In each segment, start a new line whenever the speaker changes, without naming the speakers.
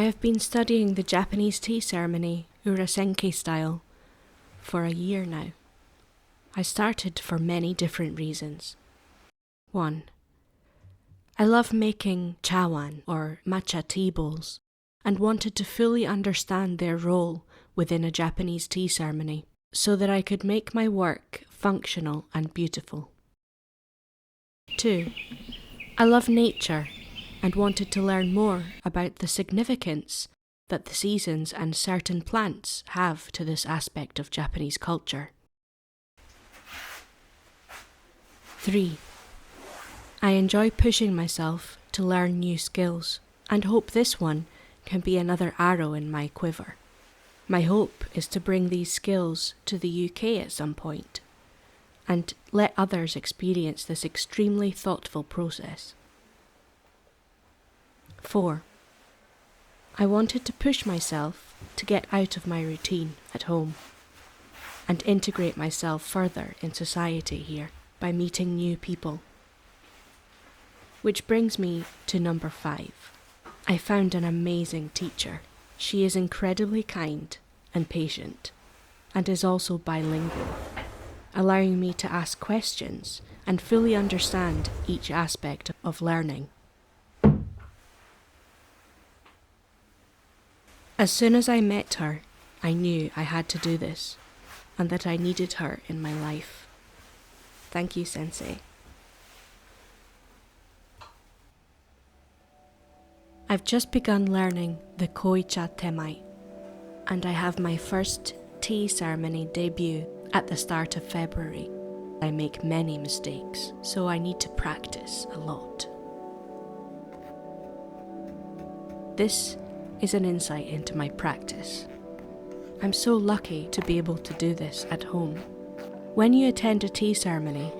have been studying the Japanese tea ceremony, Urasenke style, for a year now. I started for many different reasons. 1. I love making chawan or matcha tea bowls and wanted to fully understand their role within a Japanese tea ceremony so that I could make my work functional and beautiful. 2. I love nature and wanted to learn more about the significance that the seasons and certain plants have to this aspect of Japanese culture. 3. I enjoy pushing myself to learn new skills and hope this one can be another arrow in my quiver. My hope is to bring these skills to the UK at some point and let others experience this extremely thoughtful process. 4. I wanted to push myself to get out of my routine at home and integrate myself further in society here by meeting new people. Which brings me to number 5. I found an amazing teacher. She is incredibly kind and patient and is also bilingual, allowing me to ask questions and fully understand each aspect of learning. As soon as I met her, I knew I had to do this and that I needed her in my life. Thank you, Sensei. I've just begun learning the koicha temai, and I have my first tea ceremony debut at the start of February. I make many mistakes, so I need to practice a lot. This is an insight into my practice. I'm so lucky to be able to do this at home. When you attend a tea ceremony,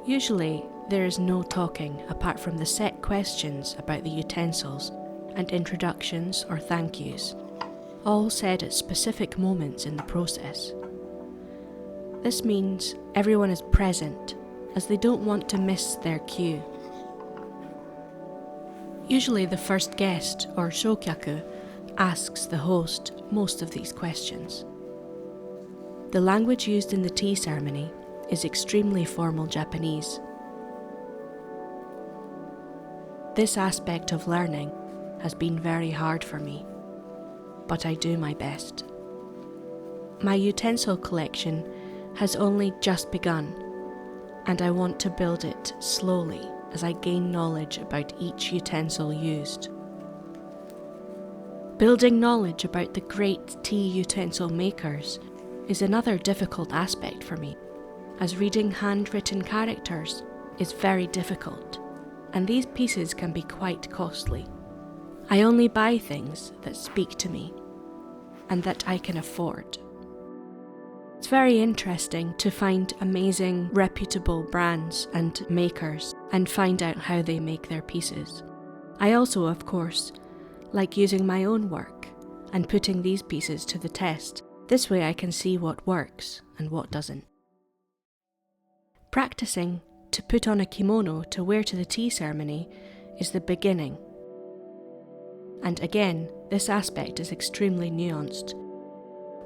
usually there is no talking apart from the set questions about the utensils and introductions or thank yous, all said at specific moments in the process. This means everyone is present as they don't want to miss their cue. Usually the first guest, or shokyaku, asks the host most of these questions. The language used in the tea ceremony is extremely formal Japanese. This aspect of learning has been very hard for me, but I do my best. My utensil collection has only just begun, and I want to build it slowly as I gain knowledge about each utensil used. Building knowledge about the great tea utensil makers is another difficult aspect for me, as reading handwritten characters is very difficult, and these pieces can be quite costly. I only buy things that speak to me and that I can afford. It's very interesting to find amazing, reputable brands and makers and find out how they make their pieces. I also, of course, like using my own work and putting these pieces to the test. This way I can see what works and what doesn't. Practicing to put on a kimono to wear to the tea ceremony is the beginning. And again, this aspect is extremely nuanced.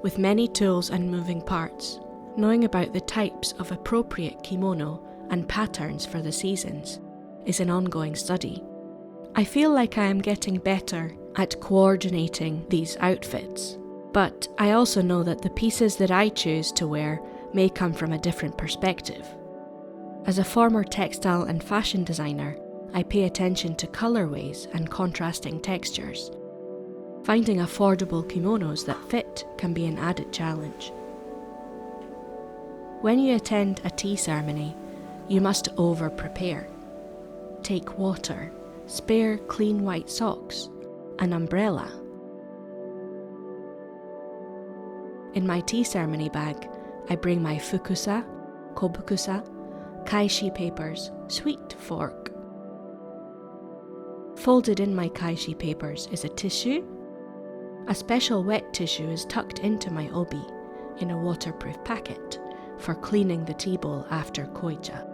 With many tools and moving parts, knowing about the types of appropriate kimono and patterns for the seasons is an ongoing study. I feel like I am getting better at coordinating these outfits, but I also know that the pieces that I choose to wear may come from a different perspective. As a former textile and fashion designer, I pay attention to colorways and contrasting textures. Finding affordable kimonos that fit can be an added challenge. When you attend a tea ceremony, you must over-prepare. Take water, spare clean white socks, an umbrella. In my tea ceremony bag, I bring my fukusa, kobukusa, kaishi papers, sweet fork. Folded in my kaishi papers is a tissue. A special wet tissue is tucked into my obi in a waterproof packet for cleaning the tea bowl after koicha.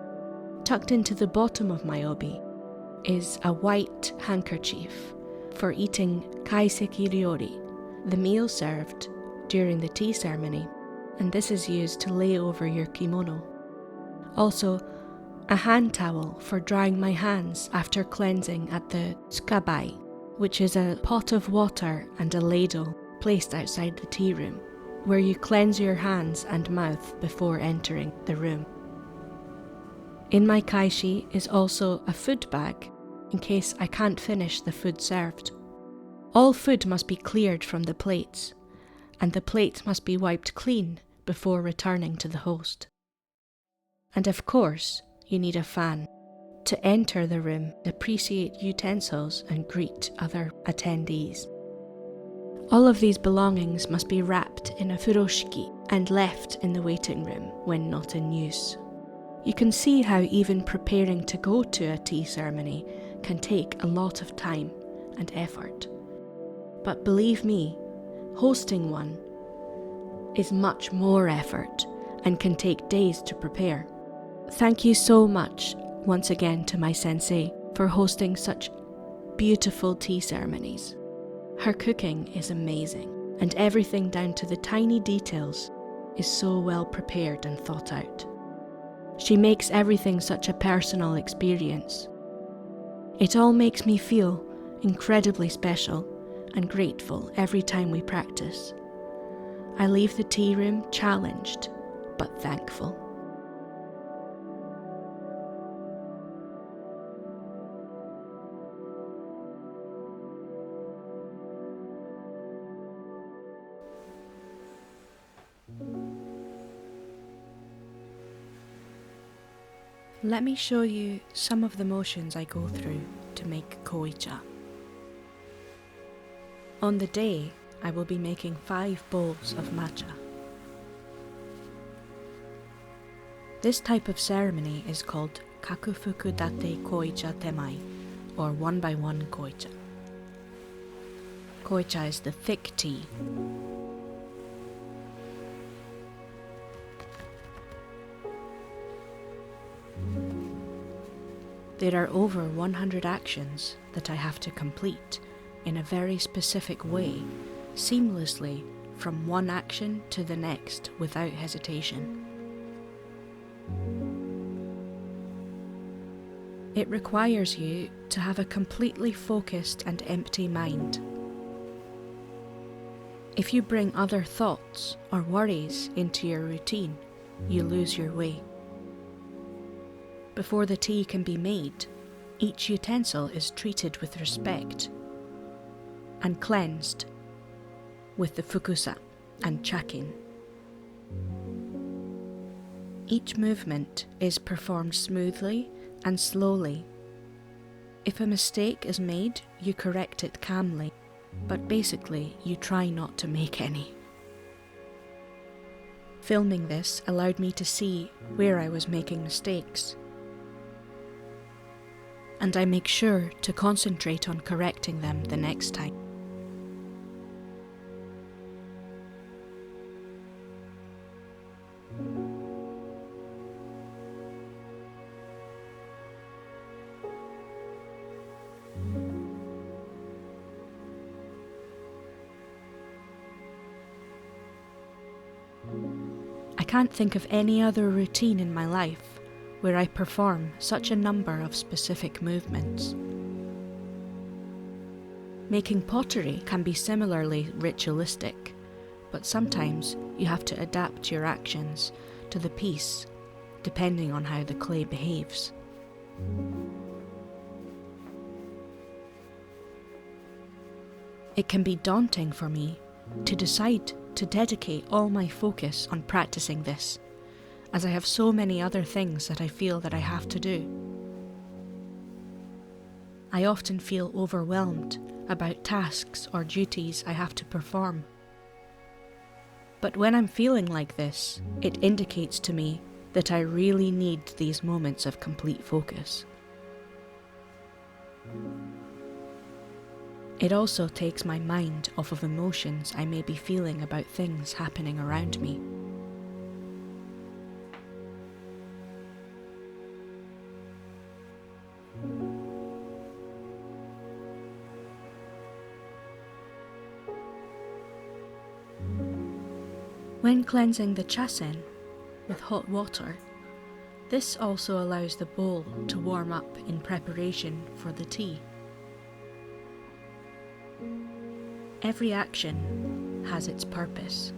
Tucked into the bottom of my obi is a white handkerchief for eating kaiseki ryori, the meal served during the tea ceremony, and this is used to lay over your kimono. Also, a hand towel for drying my hands after cleansing at the tsukabai, which is a pot of water and a ladle placed outside the tea room, where you cleanse your hands and mouth before entering the room. In my kaishi is also a food bag, in case I can't finish the food served. All food must be cleared from the plates, and the plates must be wiped clean before returning to the host. And of course, you need a fan to enter the room, appreciate utensils, and greet other attendees. All of these belongings must be wrapped in a furoshiki and left in the waiting room when not in use. You can see how even preparing to go to a tea ceremony can take a lot of time and effort. But believe me, hosting one is much more effort and can take days to prepare. Thank you so much once again to my sensei for hosting such beautiful tea ceremonies. Her cooking is amazing, and everything down to the tiny details is so well prepared and thought out. She makes everything such a personal experience. It all makes me feel incredibly special and grateful every time we practice. I leave the tea room challenged, but thankful. Let me show you some of the motions I go through to make koicha. On the day, I will be making 5 bowls of matcha. This type of ceremony is called kakufuku date koicha temai, or 1x1 koicha. Koicha is the thick tea. There are over 100 actions that I have to complete in a very specific way, seamlessly from one action to the next without hesitation. It requires you to have a completely focused and empty mind. If you bring other thoughts or worries into your routine, you lose your way. Before the tea can be made, each utensil is treated with respect and cleansed with the fukusa and chakin. Each movement is performed smoothly and slowly. If a mistake is made, you correct it calmly, but basically you try not to make any. Filming this allowed me to see where I was making mistakes, and I make sure to concentrate on correcting them the next time. I can't think of any other routine in my life where I perform such a number of specific movements. Making pottery can be similarly ritualistic, but sometimes you have to adapt your actions to the piece depending on how the clay behaves. It can be daunting for me to decide to dedicate all my focus on practicing this, as I have so many other things that I feel that I have to do. I often feel overwhelmed about tasks or duties I have to perform. But when I'm feeling like this, it indicates to me that I really need these moments of complete focus. It also takes my mind off of emotions I may be feeling about things happening around me. When cleansing the chasen with hot water, this also allows the bowl to warm up in preparation for the tea. Every action has its purpose.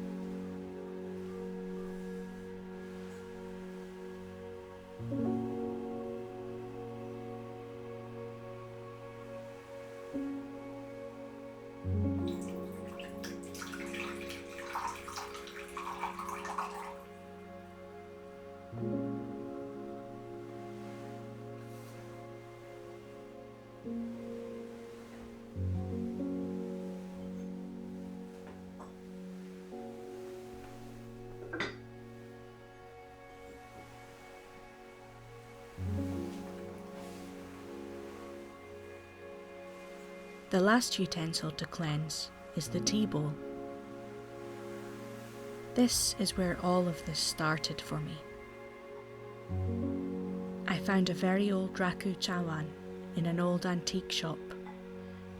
The last utensil to cleanse is the tea bowl. This is where all of this started for me. I found a very old raku chawan in an old antique shop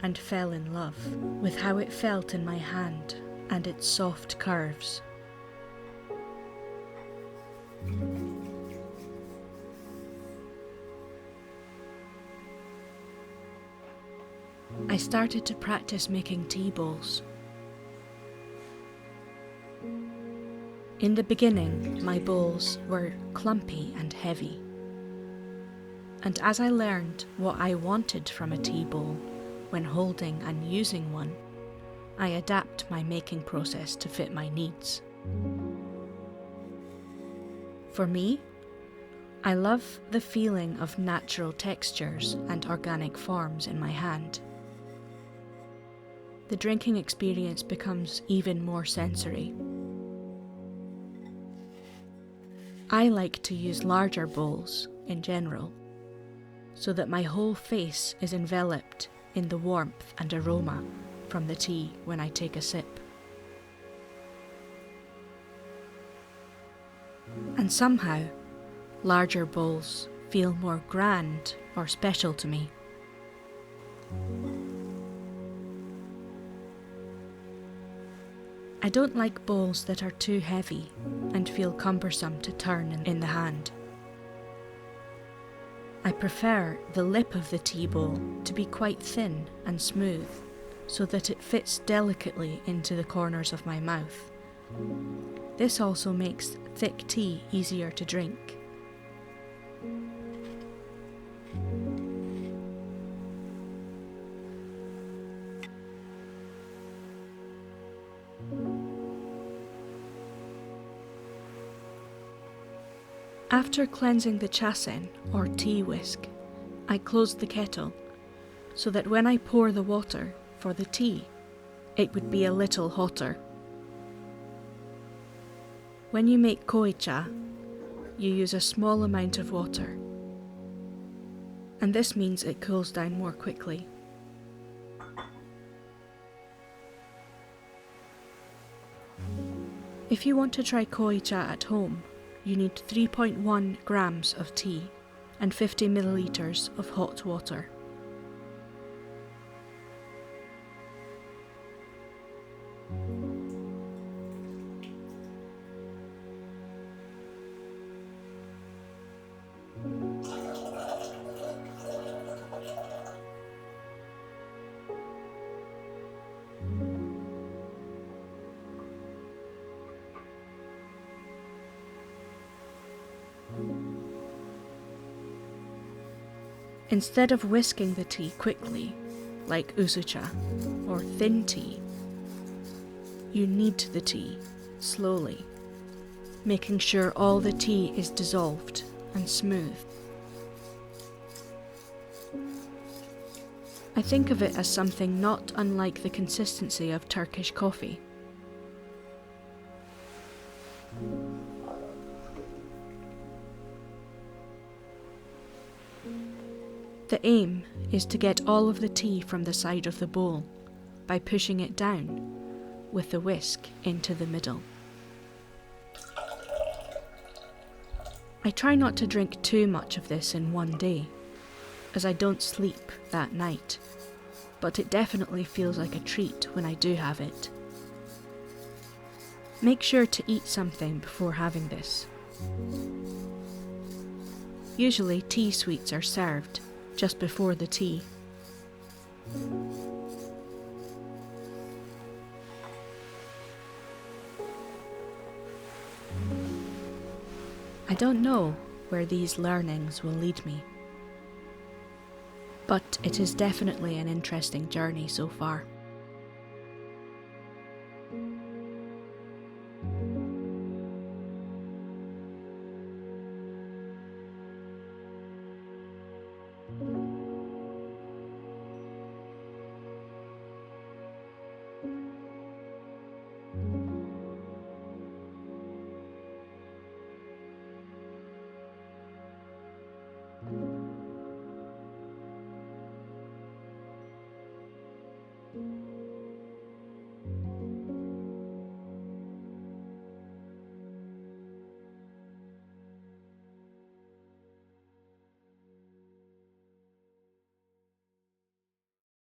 and fell in love with how it felt in my hand and its soft curves. I started to practice making tea bowls. In the beginning, my bowls were clumpy and heavy. And as I learned what I wanted from a tea bowl when holding and using one, I adapt my making process to fit my needs. For me, I love the feeling of natural textures and organic forms in my hand. The drinking experience becomes even more sensory. I like to use larger bowls in general, so that my whole face is enveloped in the warmth and aroma from the tea when I take a sip. And somehow, larger bowls feel more grand or special to me. I don't like bowls that are too heavy and feel cumbersome to turn in the hand. I prefer the lip of the tea bowl to be quite thin and smooth, so that it fits delicately into the corners of my mouth. This also makes thick tea easier to drink. After cleansing the chasen, or tea whisk, I closed the kettle so that when I pour the water for the tea, it would be a little hotter. When you make koicha, you use a small amount of water, and this means it cools down more quickly. If you want to try koicha at home, you need 3.1 grams of tea and 50 millilitres of hot water. Instead of whisking the tea quickly, like usucha or thin tea, you knead the tea slowly, making sure all the tea is dissolved and smooth. I think of it as something not unlike the consistency of Turkish coffee. The aim is to get all of the tea from the side of the bowl by pushing it down with the whisk into the middle. I try not to drink too much of this in one day, as I don't sleep that night, but it definitely feels like a treat when I do have it. Make sure to eat something before having this. Usually tea sweets are served just before the tea. I don't know where these learnings will lead me, but it is definitely an interesting journey so far.